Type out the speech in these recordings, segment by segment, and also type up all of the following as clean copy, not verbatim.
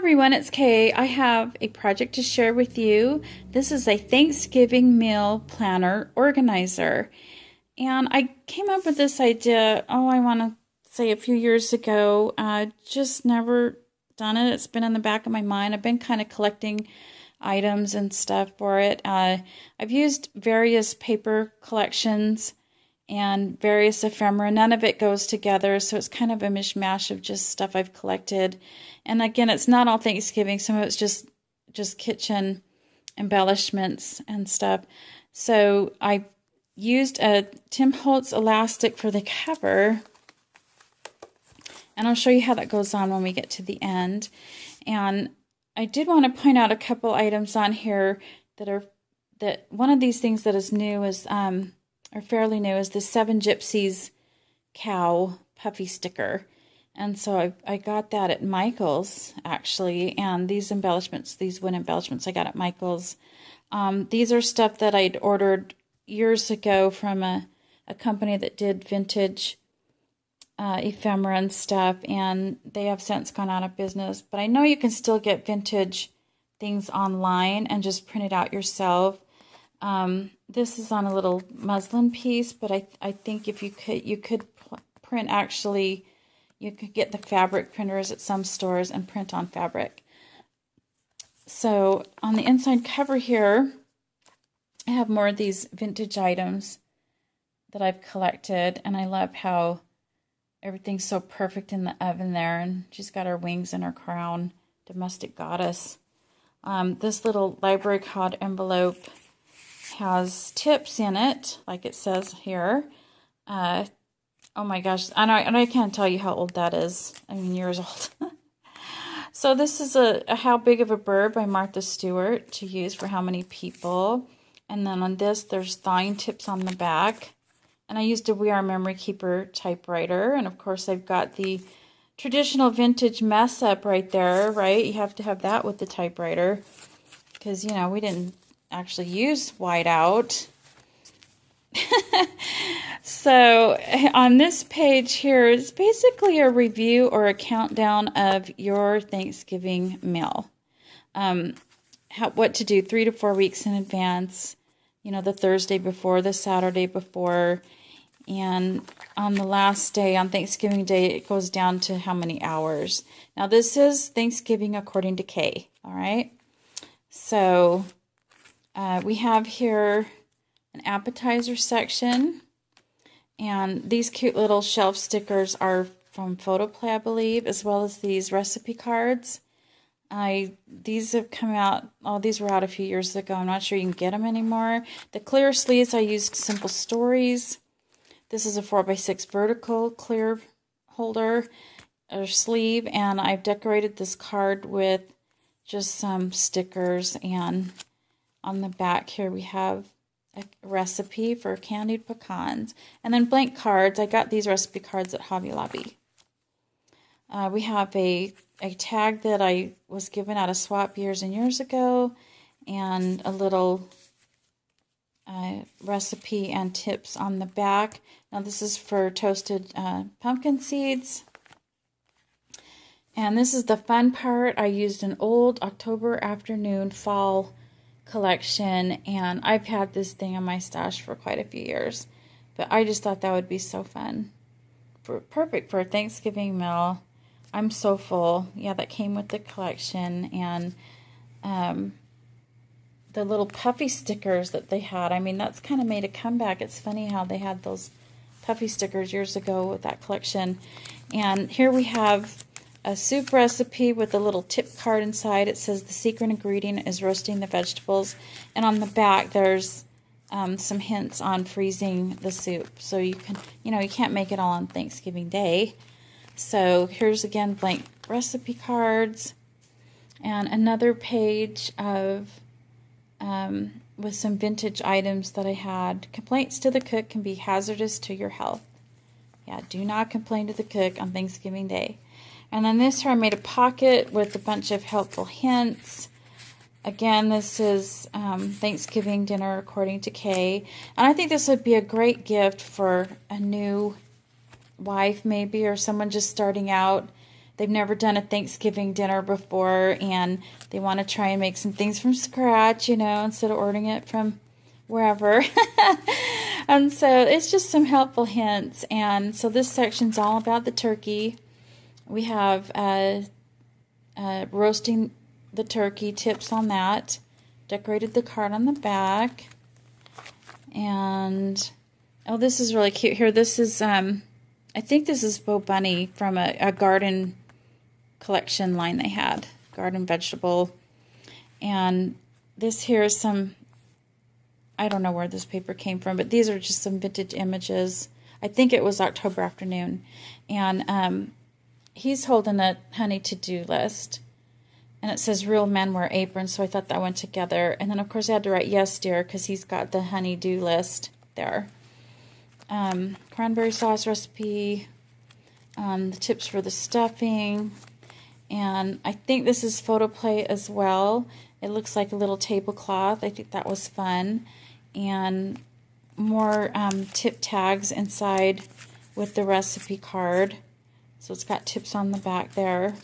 everyone, it's Kay. I have a project to share with you. This is a Thanksgiving meal planner organizer. And I came up with this idea, I want to say a few years ago. Just never done it. It's been in the back of my mind. I've been kind of collecting items and stuff for it. I've used various paper collections and various ephemera. None of it goes together, so it's kind of a mishmash of just stuff I've collected. And again, it's not all Thanksgiving. Some of it's just kitchen embellishments and stuff. So I used a Tim Holtz elastic for the cover, and I'll show you how that goes on when we get to the end. And I did want to point out a couple items on here that one of these things that is new is or fairly new, is the Seven Gypsies cow puffy sticker. And so I got that at Michael's, actually. And these embellishments, these wood embellishments I got at Michael's. These are stuff that I'd ordered years ago from a company that did vintage ephemera and stuff. And they have since gone out of business. But I know you can still get vintage things online and just print it out yourself. This is on a little muslin piece, but I think if you could print, actually, you could get the fabric printers at some stores and print on fabric. So on the inside cover here, I have more of these vintage items that I've collected, and I love how everything's so perfect in the oven there, and she's got her wings and her crown, domestic goddess. This little library card envelope has tips in it, like it says here. Oh my gosh, and I can't tell you how old that is. I mean, years old. So this is a How Big of a Bird by Martha Stewart to use for how many people. And then on this, there's thawing tips on the back. And I used a We Are Memory Keeper typewriter. And of course, I've got the traditional vintage mess up right there, right? You have to have that with the typewriter because, you know, we didn't actually use whiteout. So on this page here is basically a review or a countdown of your Thanksgiving meal. What to do 3 to 4 weeks in advance, you know, the Thursday before, the Saturday before, and on the last day, on Thanksgiving Day, it goes down to how many hours. Now this is Thanksgiving according to Kay, all right? So we have here an appetizer section, and these cute little shelf stickers are from Photoplay, I believe, as well as these recipe cards. These have come out, these were out a few years ago. I'm not sure you can get them anymore. The clear sleeves, I used Simple Stories. This is a 4x6 vertical clear holder or sleeve, and I've decorated this card with just some stickers, and on the back here we have a recipe for candied pecans. And then blank cards. I got these recipe cards at Hobby Lobby. We have a tag that I was given at a swap years and years ago, and a little recipe and tips on the back. Now this is for toasted pumpkin seeds. And this is the fun part. I used an old October Afternoon fall collection, and I've had this thing on my stash for quite a few years, but I just thought that would be so fun. Perfect for a Thanksgiving meal. I'm so full. Yeah, that came with the collection, and the little puffy stickers that they had. I mean, that's kind of made a comeback. It's funny how they had those puffy stickers years ago with that collection. And here we have a soup recipe with a little tip card inside. It says the secret ingredient is roasting the vegetables. And on the back, there's some hints on freezing the soup. So you can, you can't make it all on Thanksgiving Day. So here's again blank recipe cards. And another page of with some vintage items that I had. Complaints to the cook can be hazardous to your health. Yeah, do not complain to the cook on Thanksgiving Day. And then this here, I made a pocket with a bunch of helpful hints. Again, this is Thanksgiving dinner according to Kay. And I think this would be a great gift for a new wife maybe, or someone just starting out they've never done a Thanksgiving dinner before, and they want to try and make some things from scratch, you know, instead of ordering it from wherever. And so it's just some helpful hints. And so this section's all about the turkey. We have roasting the turkey, tips on that. Decorated the card on the back. And, oh, this is really cute here. This is, I think this is Bo Bunny from a garden collection line they had. Garden vegetable. And this here is some, I don't know where this paper came from, but these are just some vintage images. I think it was October Afternoon. And he's holding a honey to-do list. And it says, real men wear aprons, so I thought that went together. And then, of course, I had to write, yes, dear, because he's got the honey-do list there. Cranberry sauce recipe, the tips for the stuffing. And I think this is photoplay as well. It looks like a little tablecloth. I think that was fun. And more tip tags inside with the recipe card. So it's got tips on the back there.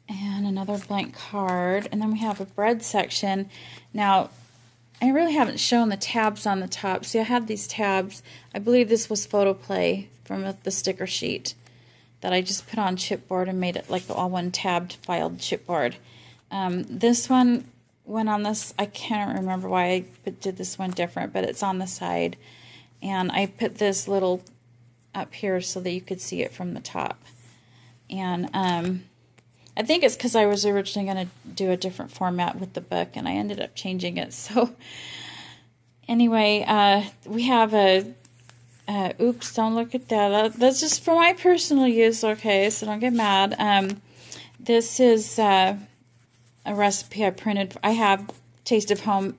And another blank card. And then we have a bread section. Now, I really haven't shown the tabs on the top. See, I have these tabs. I believe this was photoplay from the sticker sheet that I just put on chipboard and made it like all one tabbed filed chipboard. This one went on this. I can't remember why I did this one different, but it's on the side. And I put this little up here so that you could see it from the top. And I think it's because I was originally going to do a different format with the book, and I ended up changing it. So anyway, we have a, oops, don't look at that. That's just for my personal use, okay, so don't get mad. This is a recipe I printed. I have Taste of Home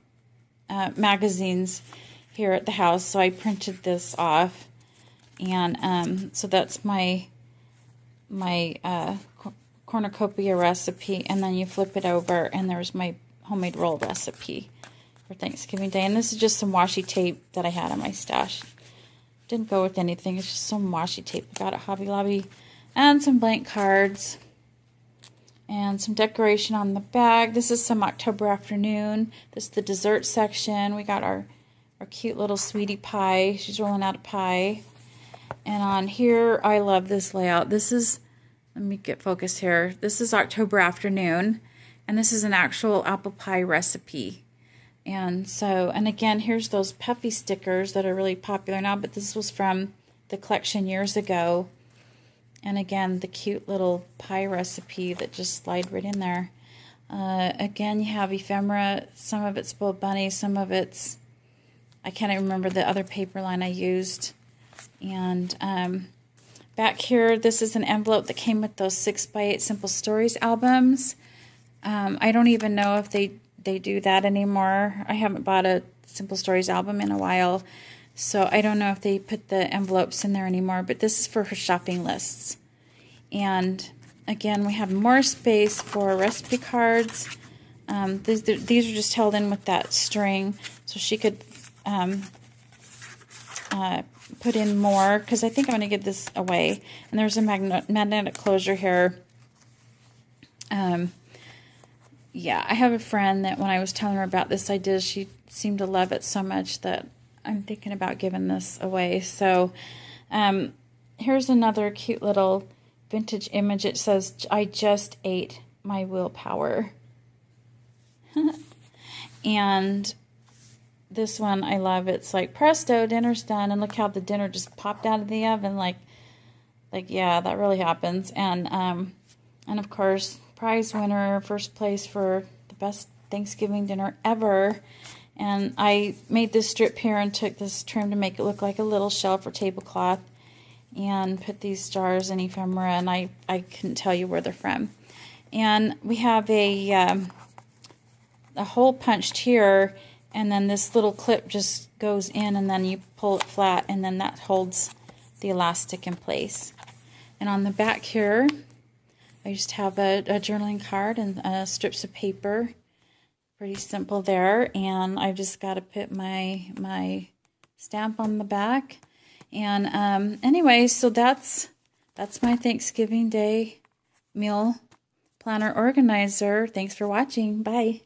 magazines here at the house, so I printed this off. And so that's my cornucopia recipe, and then you flip it over, and there's my homemade roll recipe for Thanksgiving Day. And this is just some washi tape that I had in my stash. Didn't go with anything. It's just some washi tape I got at Hobby Lobby, and some blank cards, and some decoration on the bag. This is some October Afternoon. This is the dessert section. We got our cute little sweetie pie. She's rolling out a pie. And on here, I love this layout. This is, let me get focused here. This is October Afternoon, and this is an actual apple pie recipe. And so, and again, here's those puffy stickers that are really popular now, but this was from the collection years ago. And again, the cute little pie recipe that just slide right in there. Again, you have ephemera. Some of it's Bo Bunny, some of it's, I can't even remember the other paper line I used. And back here, this is an envelope that came with those 6x8 Simple Stories albums. I don't even know if they do that anymore. I haven't bought a Simple Stories album in a while, so I don't know if they put the envelopes in there anymore, but this is for her shopping lists. And again, we have more space for recipe cards. These are just held in with that string, so she could put in more, because I think I'm going to give this away. And there's a magnetic closure here. Yeah, I have a friend that when I was telling her about this idea, she seemed to love it so much that I'm thinking about giving this away. So here's another cute little vintage image. It says, I just ate my willpower. And this one I love. It's like, presto, dinner's done. And look how the dinner just popped out of the oven. Like yeah, that really happens. And of course, prize winner, first place for the best Thanksgiving dinner ever. And I made this strip here and took this trim to make it look like a little shelf or tablecloth, and put these stars in ephemera, and I couldn't tell you where they're from. And we have a hole punched here, and then this little clip just goes in, and then you pull it flat, and then that holds the elastic in place. And on the back here, I just have a journaling card and strips of paper. Pretty simple there. And I've just got to put my stamp on the back. And anyway, so that's that's my Thanksgiving Day meal planner organizer. Thanks for watching. Bye.